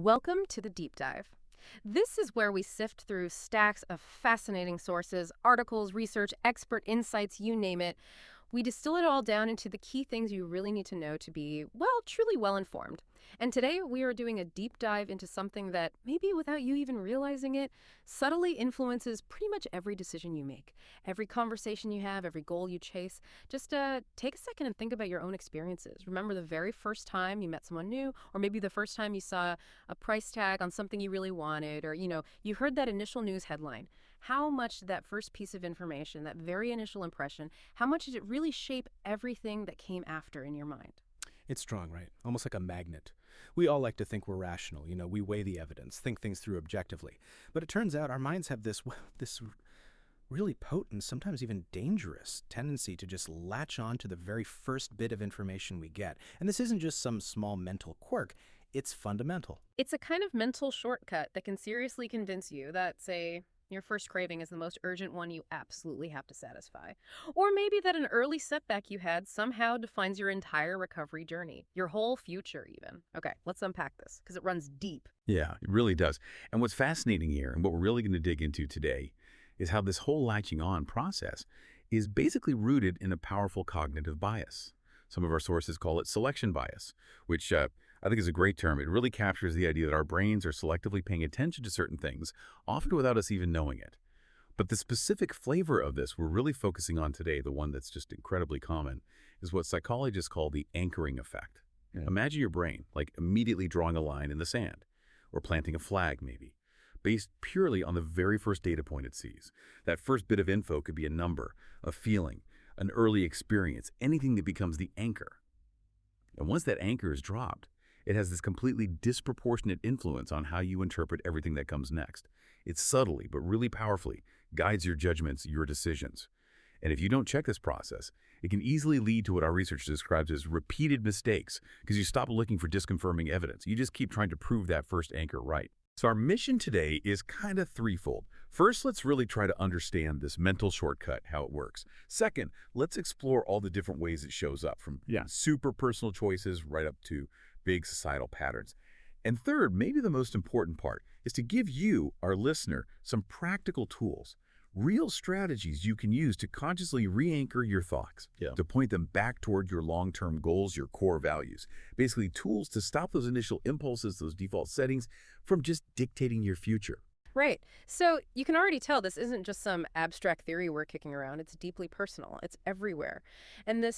Welcome to the Deep Dive. This is where we sift through stacks of fascinating sources, articles, research, expert insights, you name it. We distill it all down into the key things you really need to know to be, well, truly well informed. And today we are doing a deep dive into something that, maybe without you even realizing it, subtly influences pretty much every decision you make, every conversation you have, every goal you chase. Just take a second and think about your own experiences. Remember the very first time you met someone new, or maybe the first time you saw a price tag on something you really wanted, or, you heard that initial news headline. How much did that first piece of information, that very initial impression, how much did it really shape everything that came after in your mind? It's strong, right? Almost like a magnet. We all like to think we're rational. We weigh the evidence, think things through objectively. But it turns out our minds have this really potent, sometimes even dangerous tendency to just latch on to the very first bit of information we get. And this isn't just some small mental quirk. It's fundamental. It's a kind of mental shortcut that can seriously convince you that, say, your first craving is the most urgent one you absolutely have to satisfy. Or maybe that an early setback you had somehow defines your entire recovery journey, your whole future even. Okay, let's unpack this, because it runs deep. Yeah, it really does. And what's fascinating here, and what we're really going to dig into today, is how this whole latching on process is basically rooted in a powerful cognitive bias. Some of our sources call it selection bias, which I think is a great term. It really captures the idea that our brains are selectively paying attention to certain things, often without us even knowing it. But the specific flavor of this we're really focusing on today, the one that's just incredibly common, is what psychologists call the anchoring effect. Yeah. Imagine your brain, like immediately drawing a line in the sand, or planting a flag maybe, based purely on the very first data point it sees. That first bit of info could be a number, a feeling, an early experience, anything that becomes the anchor. And once that anchor is dropped, it has this completely disproportionate influence on how you interpret everything that comes next. It subtly, but really powerfully, guides your judgments, your decisions. And if you don't check this process, it can easily lead to what our research describes as repeated mistakes, because you stop looking for disconfirming evidence. You just keep trying to prove that first anchor right. So our mission today is kind of threefold. First, let's really try to understand this mental shortcut, how it works. Second, let's explore all the different ways it shows up, from super personal choices right up to big societal patterns. And third, maybe the most important part, is to give you, our listener, some practical tools, real strategies you can use to consciously re-anchor your thoughts, to point them back toward your long-term goals, your core values. Basically, tools to stop those initial impulses, those default settings, from just dictating your future. Right. So you can already tell this isn't just some abstract theory we're kicking around. It's deeply personal. It's everywhere. And the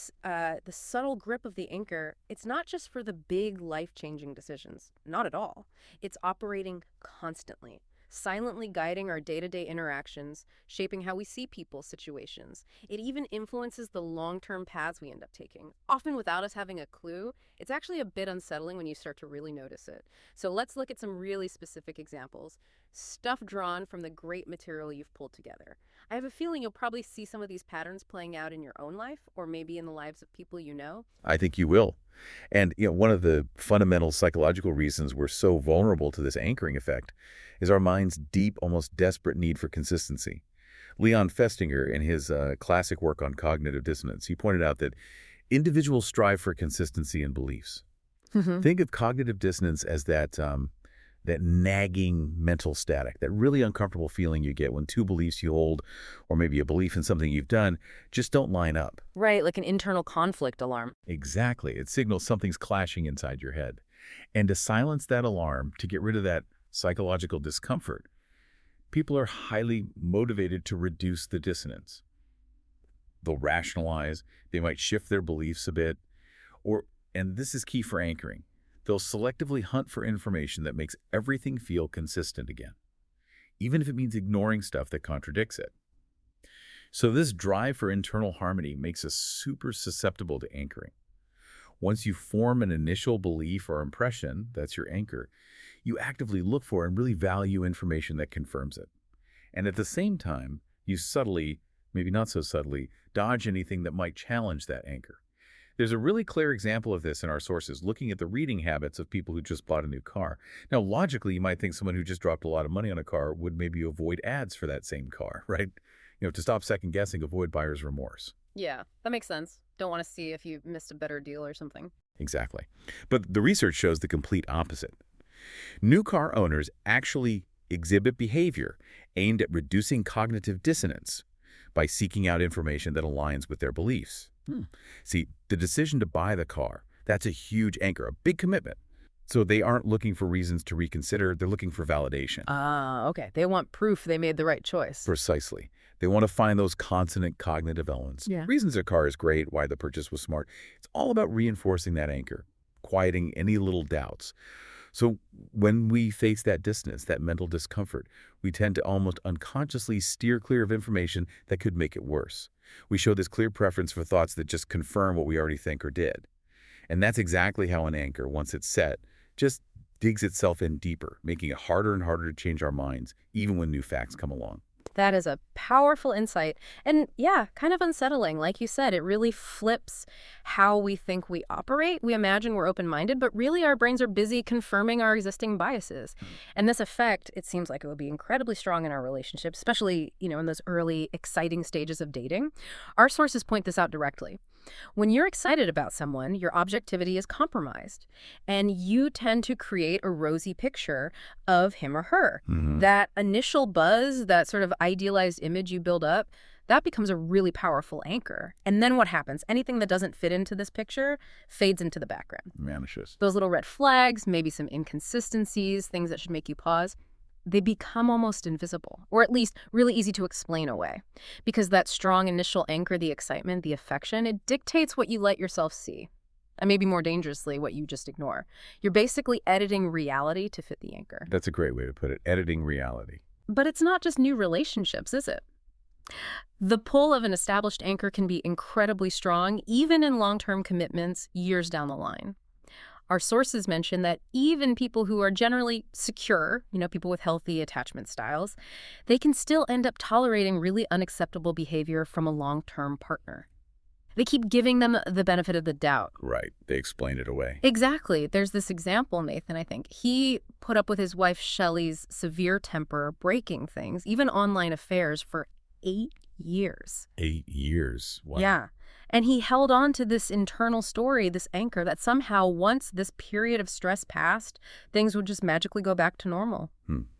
subtle grip of the anchor, it's not just for the big life-changing decisions. Not at all. It's operating constantly, silently guiding our day-to-day interactions, shaping how we see people, situations. It even influences the long-term paths we end up taking, often without us having a clue. It's actually a bit unsettling when you start to really notice it. So let's look at some really specific examples. Stuff drawn from the great material you've pulled together. I have a feeling you'll probably see some of these patterns playing out in your own life, or maybe in the lives of people you know. I think you will. And one of the fundamental psychological reasons we're so vulnerable to this anchoring effect is our mind's deep, almost desperate need for consistency. Leon Festinger, in his classic work on cognitive dissonance, he pointed out that individuals strive for consistency in beliefs. Think of cognitive dissonance as that nagging mental static, that really uncomfortable feeling you get when two beliefs you hold, or maybe a belief in something you've done, just don't line up. Right, like an internal conflict alarm. Exactly. It signals something's clashing inside your head. And to silence that alarm, to get rid of that psychological discomfort, people are highly motivated to reduce the dissonance. They'll rationalize, they might shift their beliefs a bit, and this is key for anchoring, they'll selectively hunt for information that makes everything feel consistent again, even if it means ignoring stuff that contradicts it. So this drive for internal harmony makes us super susceptible to anchoring. Once you form an initial belief or impression, that's your anchor, you actively look for and really value information that confirms it. And at the same time, you subtly, maybe not so subtly, dodge anything that might challenge that anchor. There's a really clear example of this in our sources, looking at the reading habits of people who just bought a new car. Now, logically, you might think someone who just dropped a lot of money on a car would maybe avoid ads for that same car, right? To stop second-guessing, avoid buyer's remorse. Yeah, that makes sense. Don't want to see if you missed a better deal or something. Exactly. But the research shows the complete opposite. New car owners actually exhibit behavior aimed at reducing cognitive dissonance by seeking out information that aligns with their beliefs. See, the decision to buy the car, that's a huge anchor, a big commitment. So they aren't looking for reasons to reconsider, they're looking for validation. Ah, okay. They want proof they made the right choice. Precisely. They want to find those consonant cognitive elements. Yeah. Reasons their car is great, why the purchase was smart. It's all about reinforcing that anchor, quieting any little doubts. So when we face that dissonance, that mental discomfort, we tend to almost unconsciously steer clear of information that could make it worse. We show this clear preference for thoughts that just confirm what we already think or did. And that's exactly how an anchor, once it's set, just digs itself in deeper, making it harder and harder to change our minds, even when new facts come along. That is a powerful insight. And yeah, kind of unsettling. Like you said, it really flips how we think we operate. We imagine we're open-minded, but really our brains are busy confirming our existing biases. And this effect, it seems like it would be incredibly strong in our relationship, especially, in those early exciting stages of dating. Our sources point this out directly. When you're excited about someone, your objectivity is compromised, and you tend to create a rosy picture of him or her. That initial buzz, that sort of idealized image you build up, that becomes a really powerful anchor. And then what happens? Anything that doesn't fit into this picture fades into the background. Vanishes. Those little red flags, maybe some inconsistencies, things that should make you pause, they become almost invisible, or at least really easy to explain away. Because that strong initial anchor, the excitement, the affection, it dictates what you let yourself see. And maybe more dangerously, what you just ignore. You're basically editing reality to fit the anchor. That's a great way to put it, editing reality. But it's not just new relationships, is it? The pull of an established anchor can be incredibly strong, even in long-term commitments years down the line. Our sources mention that even people who are generally secure, people with healthy attachment styles, they can still end up tolerating really unacceptable behavior from a long-term partner. They keep giving them the benefit of the doubt. Right. They explain it away. Exactly. There's this example, Nathan, I think. He put up with his wife Shelley's severe temper, breaking things, even online affairs, for 8 years. 8 years. Wow. Yeah. And he held on to this internal story, this anchor, that somehow once this period of stress passed, things would just magically go back to normal.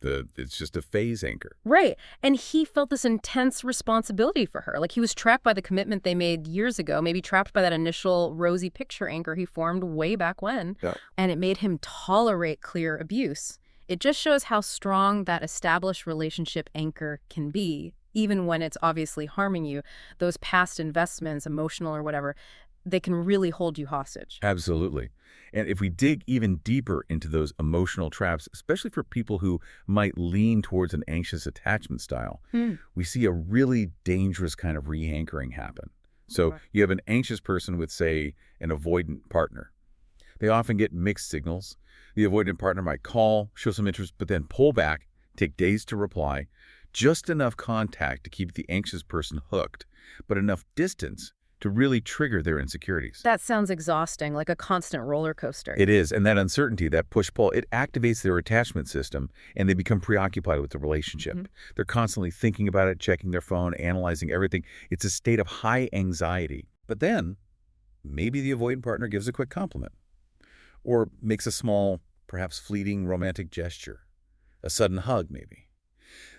It's just a phase anchor. Right. And he felt this intense responsibility for her. Like he was trapped by the commitment they made years ago, maybe trapped by that initial rosy picture anchor he formed way back when. Yeah. And it made him tolerate clear abuse. It just shows how strong that established relationship anchor can be. Even when it's obviously harming you, those past investments, emotional or whatever, they can really hold you hostage. Absolutely. And if we dig even deeper into those emotional traps, especially for people who might lean towards an anxious attachment style, we see a really dangerous kind of re-anchoring happen. So you have an anxious person with, say, an avoidant partner. They often get mixed signals. The avoidant partner might call, show some interest, but then pull back, take days to reply. Just enough contact to keep the anxious person hooked, but enough distance to really trigger their insecurities. That sounds exhausting, like a constant roller coaster. It is, and that uncertainty, that push-pull, it activates their attachment system, and they become preoccupied with the relationship. They're constantly thinking about it, checking their phone, analyzing everything. It's a state of high anxiety. But then, maybe the avoidant partner gives a quick compliment, or makes a small, perhaps fleeting romantic gesture, a sudden hug maybe.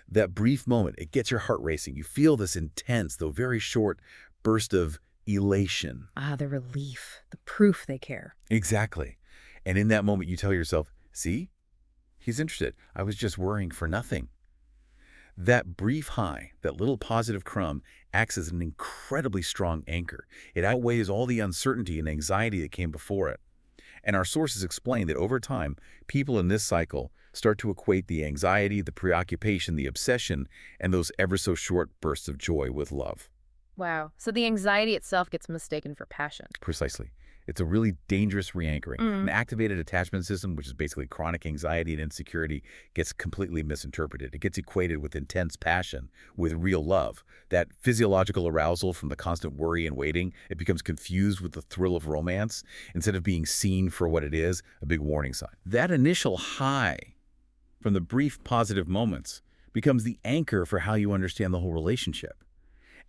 That brief moment, it gets your heart racing. You feel this intense, though very short, burst of elation. Ah, the relief, the proof they care. Exactly. And in that moment, you tell yourself, see, he's interested. I was just worrying for nothing. That brief high, that little positive crumb, acts as an incredibly strong anchor. It outweighs all the uncertainty and anxiety that came before it. And our sources explain that over time, people in this cycle start to equate the anxiety, the preoccupation, the obsession, and those ever so short bursts of joy with love. Wow. So the anxiety itself gets mistaken for passion. Precisely. It's a really dangerous re-anchoring. An activated attachment system, which is basically chronic anxiety and insecurity, gets completely misinterpreted. It gets equated with intense passion, with real love. That physiological arousal from the constant worry and waiting, it becomes confused with the thrill of romance. Instead of being seen for what it is, a big warning sign. That initial high from the brief positive moments becomes the anchor for how you understand the whole relationship.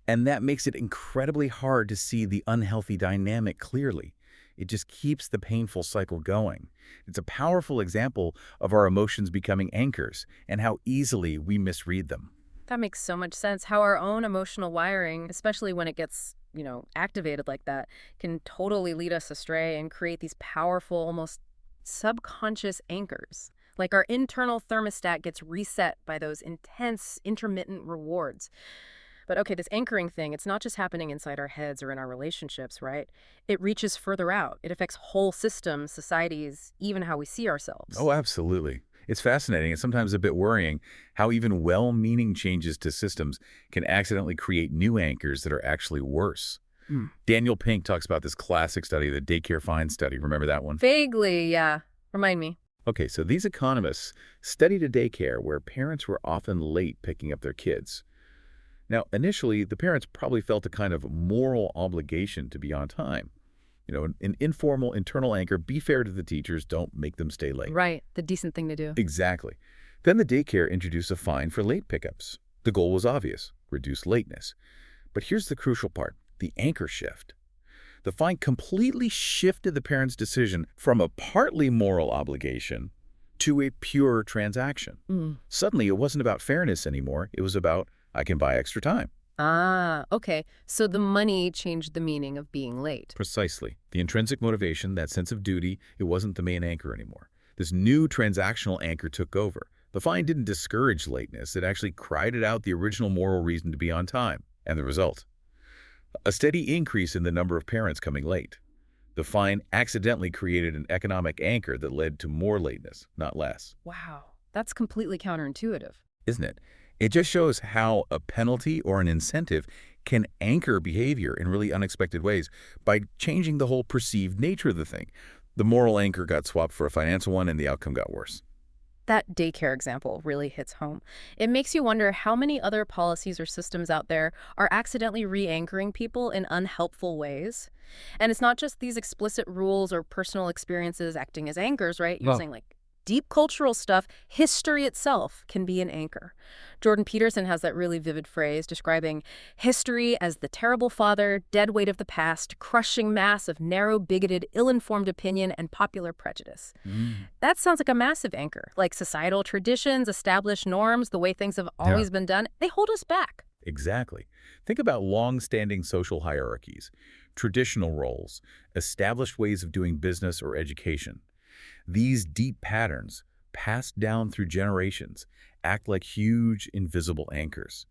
And that makes it incredibly hard to see the unhealthy dynamic clearly. It just keeps the painful cycle going. It's a powerful example of our emotions becoming anchors and how easily we misread them. That makes so much sense. How our own emotional wiring, especially when it gets, activated like that, can totally lead us astray and create these powerful, almost subconscious anchors. Like our internal thermostat gets reset by those intense, intermittent rewards. But okay, this anchoring thing, it's not just happening inside our heads or in our relationships, right? It reaches further out. It affects whole systems, societies, even how we see ourselves. Oh, absolutely. It's fascinating and sometimes a bit worrying how even well-meaning changes to systems can accidentally create new anchors that are actually worse. Hmm. Daniel Pink talks about this classic study, the daycare fine study. Remember that one? Vaguely, yeah. Remind me. Okay, so these economists studied a daycare where parents were often late picking up their kids. Now, initially, the parents probably felt a kind of moral obligation to be on time. An informal internal anchor, be fair to the teachers, don't make them stay late. Right, the decent thing to do. Exactly. Then the daycare introduced a fine for late pickups. The goal was obvious, reduce lateness. But here's the crucial part, the anchor shift. The fine completely shifted the parents' decision from a partly moral obligation to a pure transaction. Suddenly, it wasn't about fairness anymore. It was about, I can buy extra time. Ah, okay. So the money changed the meaning of being late. Precisely. The intrinsic motivation, that sense of duty, it wasn't the main anchor anymore. This new transactional anchor took over. The fine didn't discourage lateness. It actually cried out the original moral reason to be on time. And the result? A steady increase in the number of parents coming late. The fine accidentally created an economic anchor that led to more lateness, not less. Wow, that's completely counterintuitive. Isn't it? It just shows how a penalty or an incentive can anchor behavior in really unexpected ways by changing the whole perceived nature of the thing. The moral anchor got swapped for a financial one and the outcome got worse. That daycare example really hits home. It makes you wonder how many other policies or systems out there are accidentally re-anchoring people in unhelpful ways. And it's not just these explicit rules or personal experiences acting as anchors, right? You're saying like deep cultural stuff, history itself can be an anchor. Jordan Peterson has that really vivid phrase describing history as the terrible father, dead weight of the past, crushing mass of narrow, bigoted, ill-informed opinion and popular prejudice. That sounds like a massive anchor, like societal traditions, established norms, the way things have always been done. They hold us back. Exactly. Think about long-standing social hierarchies, traditional roles, established ways of doing business or education. These deep patterns, passed down through generations, act like huge, invisible anchors.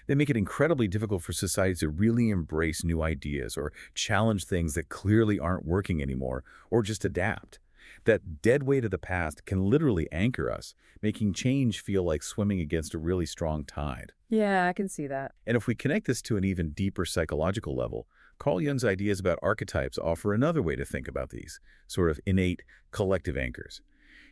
They make it incredibly difficult for societies to really embrace new ideas or challenge things that clearly aren't working anymore, or just adapt. That dead weight of the past can literally anchor us, making change feel like swimming against a really strong tide. Yeah, I can see that. And if we connect this to an even deeper psychological level, Carl Jung's ideas about archetypes offer another way to think about these, sort of innate, collective anchors.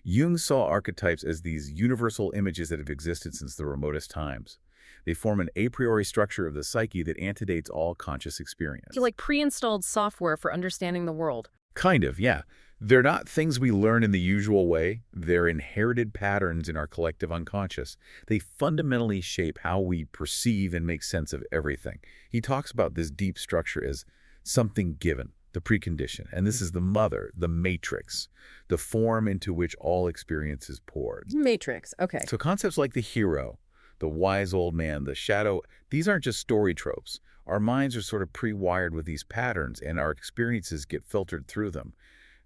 Jung saw archetypes as these universal images that have existed since the remotest times. They form an a priori structure of the psyche that antedates all conscious experience. Like pre-installed software for understanding the world. Kind of, yeah. They're not things we learn in the usual way. They're inherited patterns in our collective unconscious. They fundamentally shape how we perceive and make sense of everything. He talks about this deep structure as something given, the precondition. And this is the mother, the matrix, the form into which all experience is poured. Matrix, okay. So concepts like the hero, the wise old man, the shadow, these aren't just story tropes. Our minds are sort of pre-wired with these patterns, and our experiences get filtered through them.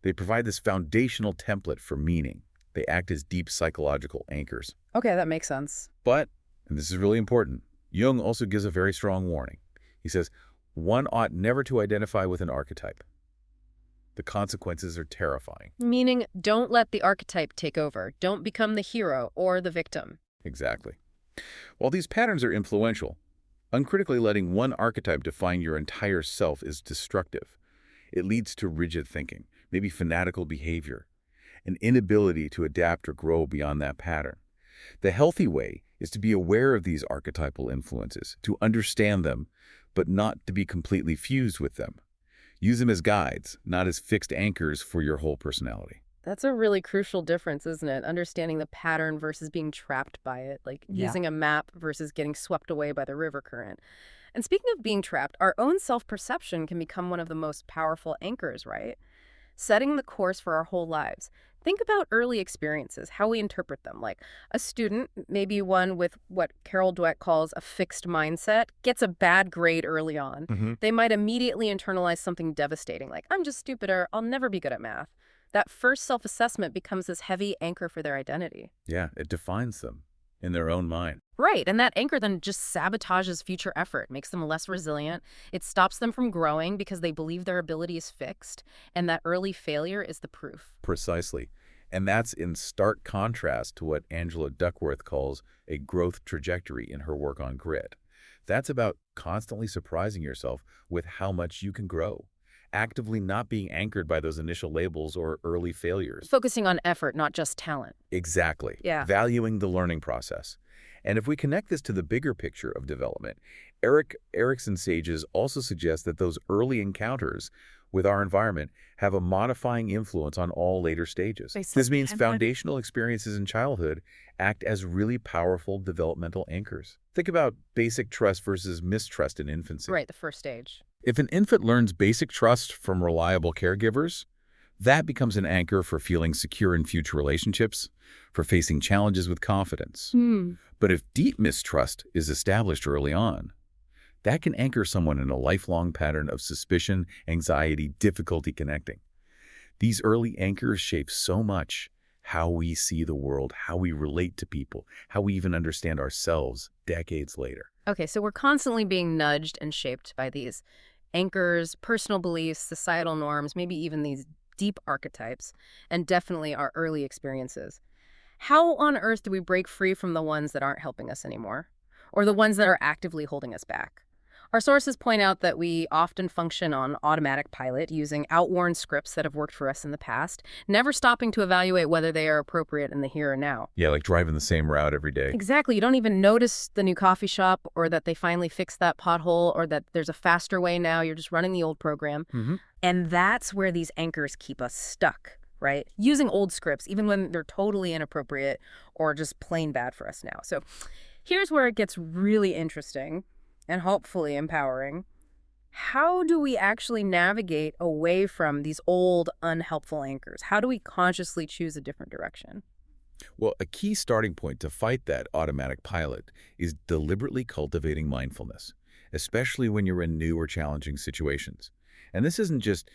They provide this foundational template for meaning. They act as deep psychological anchors. Okay, that makes sense. But, and this is really important, Jung also gives a very strong warning. He says, one ought never to identify with an archetype. The consequences are terrifying. Meaning, don't let the archetype take over. Don't become the hero or the victim. Exactly. While these patterns are influential, uncritically letting one archetype define your entire self is destructive. It leads to rigid thinking, maybe fanatical behavior, an inability to adapt or grow beyond that pattern. The healthy way is to be aware of these archetypal influences, to understand them, but not to be completely fused with them. Use them as guides, not as fixed anchors for your whole personality. That's a really crucial difference, isn't it? Understanding the pattern versus being trapped by it, like using a map versus getting swept away by the river current. And speaking of being trapped, our own self-perception can become one of the most powerful anchors, right? setting the course for our whole lives. Think about early experiences, how we interpret them. Like a student, maybe one with what Carol Dweck calls a fixed mindset, gets a bad grade early on. They might immediately internalize something devastating, like, I'm just stupid or I'll never be good at math. That first self-assessment becomes this heavy anchor for their identity. Yeah, it defines them in their own mind. Right, and that anchor then just sabotages future effort, makes them less resilient. It stops them from growing because they believe their ability is fixed, and that early failure is the proof. Precisely. And that's in stark contrast to what Angela Duckworth calls a growth trajectory in her work on grit. That's about constantly surprising yourself with how much you can grow, actively not being anchored by those initial labels or early failures. Focusing on effort, not just talent. Exactly. Yeah. Valuing the learning process. And if we connect this to the bigger picture of development, Erik Erikson sages also suggest that those early encounters with our environment have a modifying influence on all later stages. This means foundational experiences in childhood act as really powerful developmental anchors. Think about basic trust versus mistrust in infancy. Right, the first stage. If an infant learns basic trust from reliable caregivers, that becomes an anchor for feeling secure in future relationships, for facing challenges with confidence. But if deep mistrust is established early on, that can anchor someone in a lifelong pattern of suspicion, anxiety, difficulty connecting. These early anchors shape so much how we see the world, how we relate to people, how we even understand ourselves decades later. Okay, so we're constantly being nudged and shaped by these anchors, personal beliefs, societal norms, maybe even these deep archetypes, and definitely our early experiences. How on earth do we break free from the ones that aren't helping us anymore, or the ones that are actively holding us back? Our sources point out that we often function on automatic pilot, using outworn scripts that have worked for us in the past, never stopping to evaluate whether they are appropriate in the here and now. Yeah, like driving the same route every day. Exactly. You don't even notice the new coffee shop, or that they finally fixed that pothole, or that there's a faster way now. You're just running the old program. And that's where these anchors keep us stuck, right? Using old scripts, even when they're totally inappropriate or just plain bad for us now. So here's where it gets really interesting and hopefully empowering. How do we actually navigate away from these old, unhelpful anchors? How do we consciously choose a different direction? Well, a key starting point to fight that automatic pilot is deliberately cultivating mindfulness, especially when you're in new or challenging situations. And this isn't just,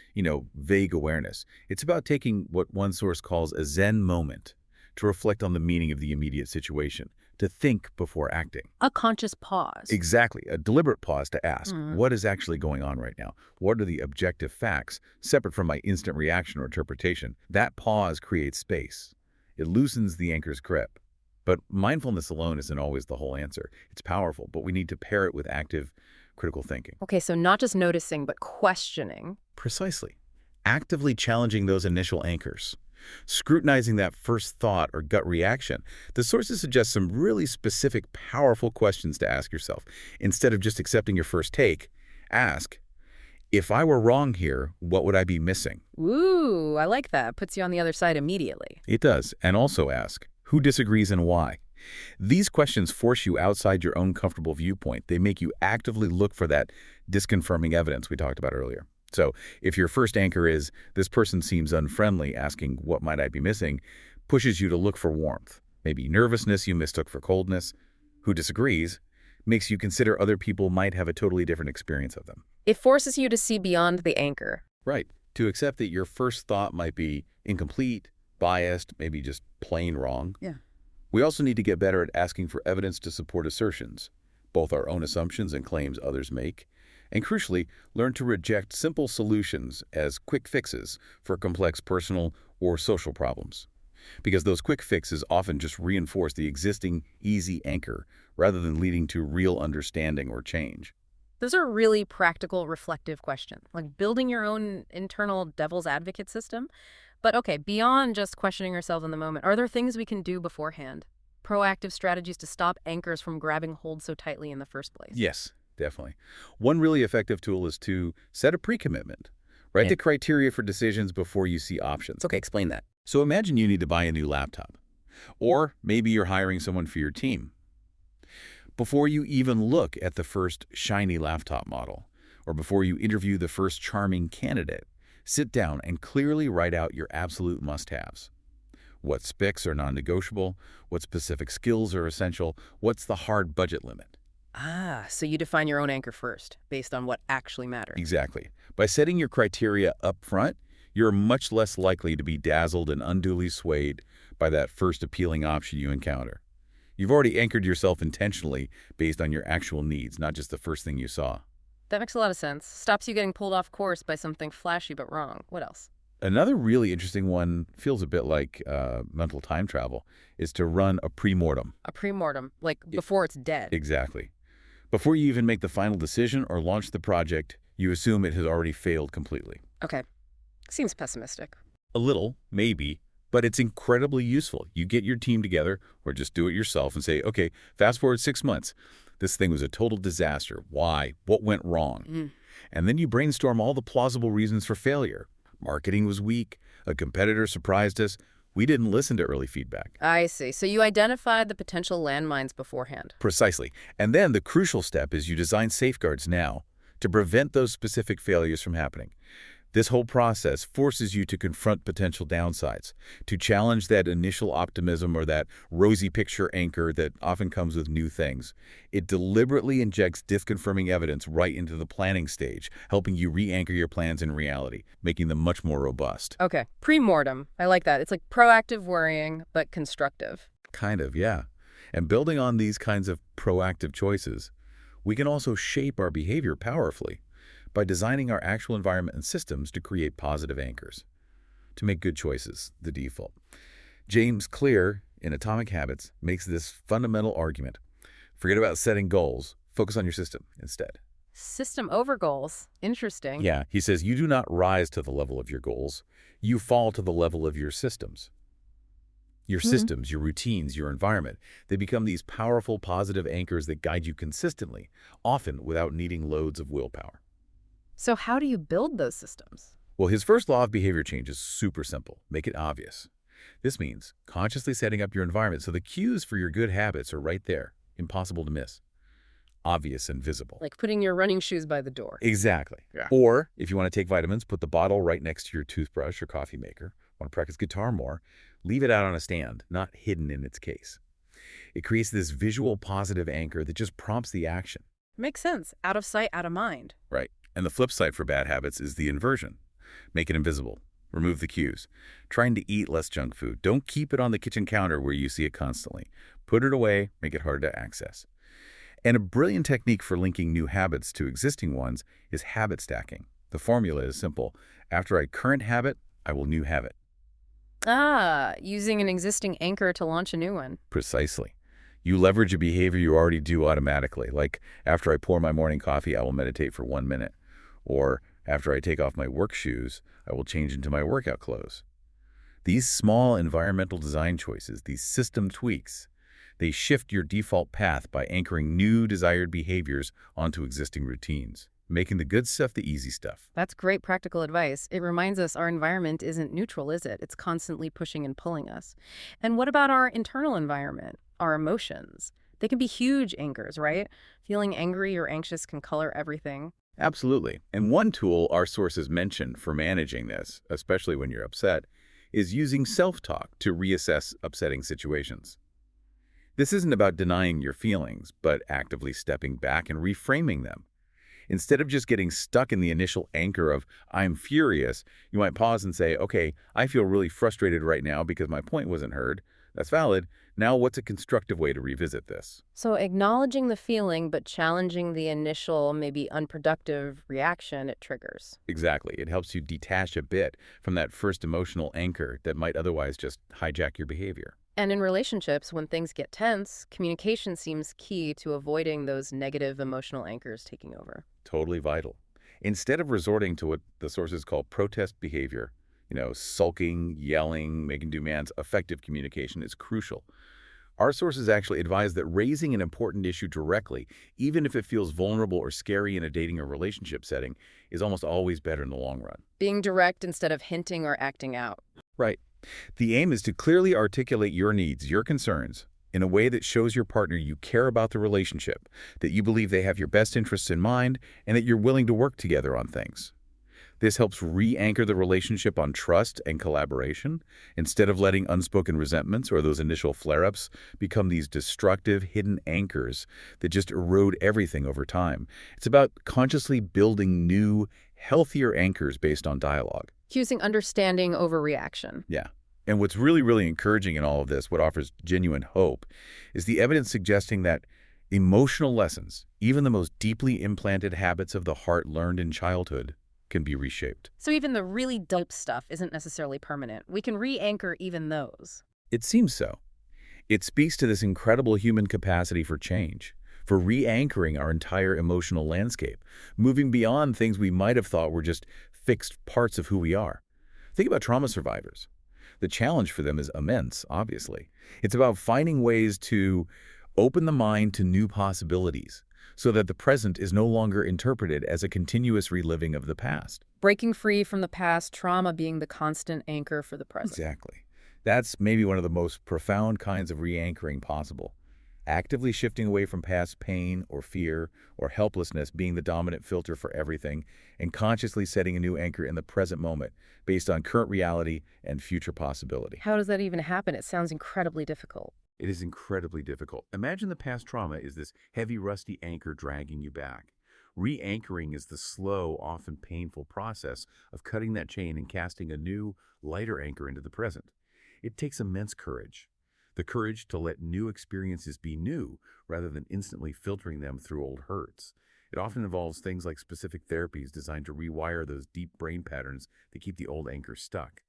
vague awareness. It's about taking what one source calls a Zen moment to reflect on the meaning of the immediate situation, to think before acting. A conscious pause. Exactly. A deliberate pause to ask, what is actually going on right now? What are the objective facts, separate from my instant reaction or interpretation? That pause creates space. It loosens the anchor's grip. But mindfulness alone isn't always the whole answer. It's powerful, but we need to pair it with active, critical thinking. Okay, so not just noticing, but questioning. Precisely. Actively challenging those initial anchors. Scrutinizing that first thought or gut reaction, the sources suggest some really specific, powerful questions to ask yourself. Instead of just accepting your first take, ask, if I were wrong here, what would I be missing? Ooh, I like that. Puts you on the other side immediately. It does. And also ask, who disagrees and why? These questions force you outside your own comfortable viewpoint. They make you actively look for that disconfirming evidence we talked about earlier. So if your first anchor is, this person seems unfriendly, asking, what might I be missing, pushes you to look for warmth. Maybe nervousness you mistook for coldness. Who disagrees makes you consider other people might have a totally different experience of them. It forces you to see beyond the anchor. Right. To accept that your first thought might be incomplete, biased, maybe just plain wrong. Yeah. We also need to get better at asking for evidence to support assertions, both our own assumptions and claims others make. And crucially, learn to reject simple solutions as quick fixes for complex personal or social problems. Because those quick fixes often just reinforce the existing easy anchor rather than leading to real understanding or change. Those are really practical, reflective questions, like building your own internal devil's advocate system. But okay, beyond just questioning ourselves in the moment, are there things we can do beforehand? Proactive strategies to stop anchors from grabbing hold so tightly in the first place? Yes. Definitely. One really effective tool is to set a pre-commitment. Write the criteria for decisions before you see options. Okay, explain that. So imagine you need to buy a new laptop. Or maybe you're hiring someone for your team. Before you even look at the first shiny laptop model, or before you interview the first charming candidate, Sit down and clearly write out your absolute must-haves. What specs are non-negotiable, what specific skills are essential, what's the hard budget limit. Ah, so you define your own anchor first, based on what actually matters. Exactly. By setting your criteria up front, you're much less likely to be dazzled and unduly swayed by that first appealing option you encounter. You've already anchored yourself intentionally based on your actual needs, not just the first thing you saw. That makes a lot of sense. Stops you getting pulled off course by something flashy but wrong. What else? Another really interesting one, feels a bit like mental time travel, is to run a pre-mortem. A pre-mortem, like before it's dead. Exactly. Before you even make the final decision or launch the project, you assume it has already failed completely. Okay. Seems pessimistic. A little, maybe, but it's incredibly useful. You get your team together, or just do it yourself and say, okay, fast forward 6 months. This thing was a total disaster. Why? What went wrong? And then you brainstorm all the plausible reasons for failure. Marketing was weak. A competitor surprised us. We didn't listen to early feedback. I see. So you identified the potential landmines beforehand. Precisely. And then the crucial step is you design safeguards now to prevent those specific failures from happening. This whole process forces you to confront potential downsides, to challenge that initial optimism or that rosy picture anchor that often comes with new things. It deliberately injects disconfirming evidence right into the planning stage, helping you re-anchor your plans in reality, making them much more robust. Okay. Pre-mortem. I like that. It's like proactive worrying, but constructive. Kind of, yeah. And building on these kinds of proactive choices, we can also shape our behavior powerfully by designing our actual environment and systems to create positive anchors, to make good choices the default. James Clear, in Atomic Habits, makes this fundamental argument. Forget about setting goals. Focus on your system instead. System over goals. Interesting. Yeah, he says you do not rise to the level of your goals. You fall to the level of your systems. Your systems, your routines, your environment, they become these powerful positive anchors that guide you consistently, often without needing loads of willpower. So how do you build those systems? Well, his first law of behavior change is super simple. Make it obvious. This means consciously setting up your environment so the cues for your good habits are right there, impossible to miss, obvious and visible. Like putting your running shoes by the door. Exactly. Yeah. Or, if you want to take vitamins, put the bottle right next to your toothbrush or coffee maker. Want to practice guitar more? Leave it out on a stand, not hidden in its case. It creates this visual positive anchor that just prompts the action. Makes sense. Out of sight, out of mind. Right. And the flip side for bad habits is the inversion. Make it invisible. Remove the cues. Trying to eat less junk food. Don't keep it on the kitchen counter where you see it constantly. Put it away. Make it harder to access. And a brilliant technique for linking new habits to existing ones is habit stacking. The formula is simple. After a current habit, I will new habit. Ah, using an existing anchor to launch a new one. Precisely. You leverage a behavior you already do automatically, like after I pour my morning coffee, I will meditate for 1 minute. Or after I take off my work shoes, I will change into my workout clothes. These small environmental design choices, these system tweaks, they shift your default path by anchoring new desired behaviors onto existing routines, making the good stuff the easy stuff. That's great practical advice. It reminds us our environment isn't neutral, is it? It's constantly pushing and pulling us. And what about our internal environment, our emotions? They can be huge anchors, right? Feeling angry or anxious can color everything. Absolutely. And one tool our sources mention for managing this, especially when you're upset, is using self-talk to reassess upsetting situations. This isn't about denying your feelings, but actively stepping back and reframing them. Instead of just getting stuck in the initial anchor of, I'm furious, you might pause and say, okay, I feel really frustrated right now because my point wasn't heard. That's valid. Now, what's a constructive way to revisit this? So acknowledging the feeling, but challenging the initial, maybe unproductive reaction it triggers. Exactly. It helps you detach a bit from that first emotional anchor that might otherwise just hijack your behavior. And in relationships, when things get tense, communication seems key to avoiding those negative emotional anchors taking over. Totally vital. Instead of resorting to what the sources call protest behavior, sulking, yelling, making demands, effective communication is crucial. Our sources actually advise that raising an important issue directly, even if it feels vulnerable or scary in a dating or relationship setting, is almost always better in the long run. Being direct instead of hinting or acting out. Right. The aim is to clearly articulate your needs, your concerns, in a way that shows your partner you care about the relationship, that you believe they have your best interests in mind, and that you're willing to work together on things. This helps re-anchor the relationship on trust and collaboration instead of letting unspoken resentments or those initial flare-ups become these destructive hidden anchors that just erode everything over time. It's about consciously building new, healthier anchors based on dialogue. Choosing understanding over reaction. Yeah. And what's really, really encouraging in all of this, what offers genuine hope, is the evidence suggesting that emotional lessons, even the most deeply implanted habits of the heart learned in childhood, can be reshaped. So even the really dope stuff isn't necessarily permanent. We can re-anchor even those. It seems so. It speaks to this incredible human capacity for change, for re-anchoring our entire emotional landscape, moving beyond things we might have thought were just fixed parts of who we are. Think about trauma survivors. The challenge for them is immense, obviously. It's about finding ways to open the mind to new possibilities so that the present is no longer interpreted as a continuous reliving of the past. Breaking free from the past, trauma being the constant anchor for the present. Exactly. That's maybe one of the most profound kinds of re-anchoring possible. Actively shifting away from past pain or fear or helplessness being the dominant filter for everything, and consciously setting a new anchor in the present moment based on current reality and future possibility. How does that even happen? It sounds incredibly difficult. It is incredibly difficult. Imagine the past trauma is this heavy, rusty anchor dragging you back. Re-anchoring is the slow, often painful process of cutting that chain and casting a new, lighter anchor into the present. It takes immense courage. The courage to let new experiences be new rather than instantly filtering them through old hurts. It often involves things like specific therapies designed to rewire those deep brain patterns that keep the old anchors stuck.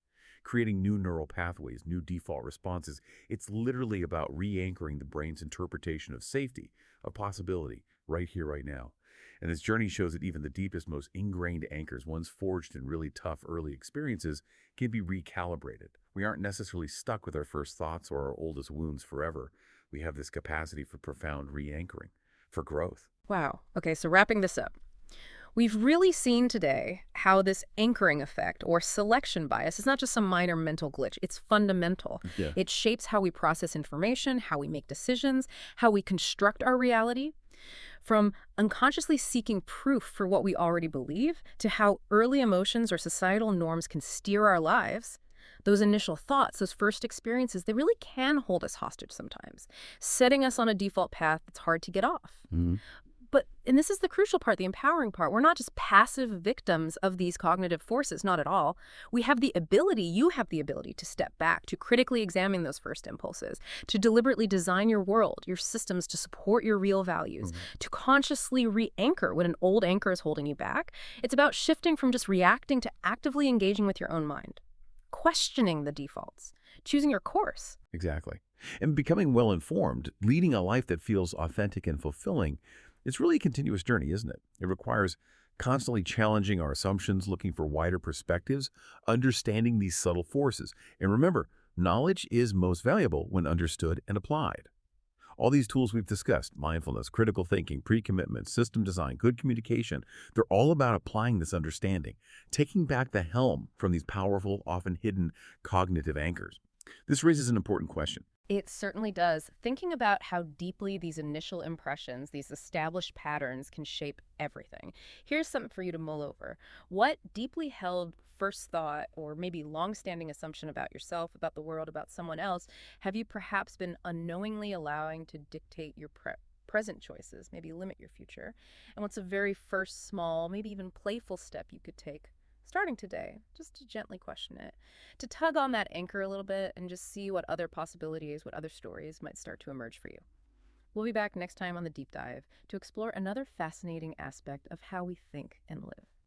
Creating new neural pathways, new default responses. It's literally about re-anchoring the brain's interpretation of safety, of possibility, right here, right now. And this journey shows that even the deepest, most ingrained anchors, ones forged in really tough early experiences, can be recalibrated. We aren't necessarily stuck with our first thoughts or our oldest wounds forever. We have this capacity for profound re-anchoring, for growth. Wow. Okay, so wrapping this up. We've really seen today how this anchoring effect or selection bias is not just some minor mental glitch. It's fundamental. Yeah. It shapes how we process information, how we make decisions, how we construct our reality. From unconsciously seeking proof for what we already believe to how early emotions or societal norms can steer our lives. Those initial thoughts, those first experiences, they really can hold us hostage sometimes, setting us on a default path that's hard to get off. Mhm. And this is the crucial part, the empowering part. We're not just passive victims of these cognitive forces, not at all. We have the ability, you have the ability to step back, to critically examine those first impulses, to deliberately design your world, your systems to support your real values, to consciously re-anchor when an old anchor is holding you back. It's about shifting from just reacting to actively engaging with your own mind, questioning the defaults, choosing your course. Exactly. And becoming well-informed, leading a life that feels authentic and fulfilling, it's really a continuous journey, isn't it? It requires constantly challenging our assumptions, looking for wider perspectives, understanding these subtle forces. And remember, knowledge is most valuable when understood and applied. All these tools we've discussed, mindfulness, critical thinking, pre-commitment, system design, good communication, they're all about applying this understanding, taking back the helm from these powerful, often hidden cognitive anchors. This raises an important question. It certainly does. Thinking about how deeply these initial impressions, these established patterns can shape everything. Here's something for you to mull over. What deeply held first thought or maybe long-standing assumption about yourself, about the world, about someone else, have you perhaps been unknowingly allowing to dictate your present choices, maybe limit your future? And what's a very first small, maybe even playful step you could take starting today, just to gently question it, to tug on that anchor a little bit and just see what other possibilities, what other stories might start to emerge for you. We'll be back next time on The Deep Dive to explore another fascinating aspect of how we think and live.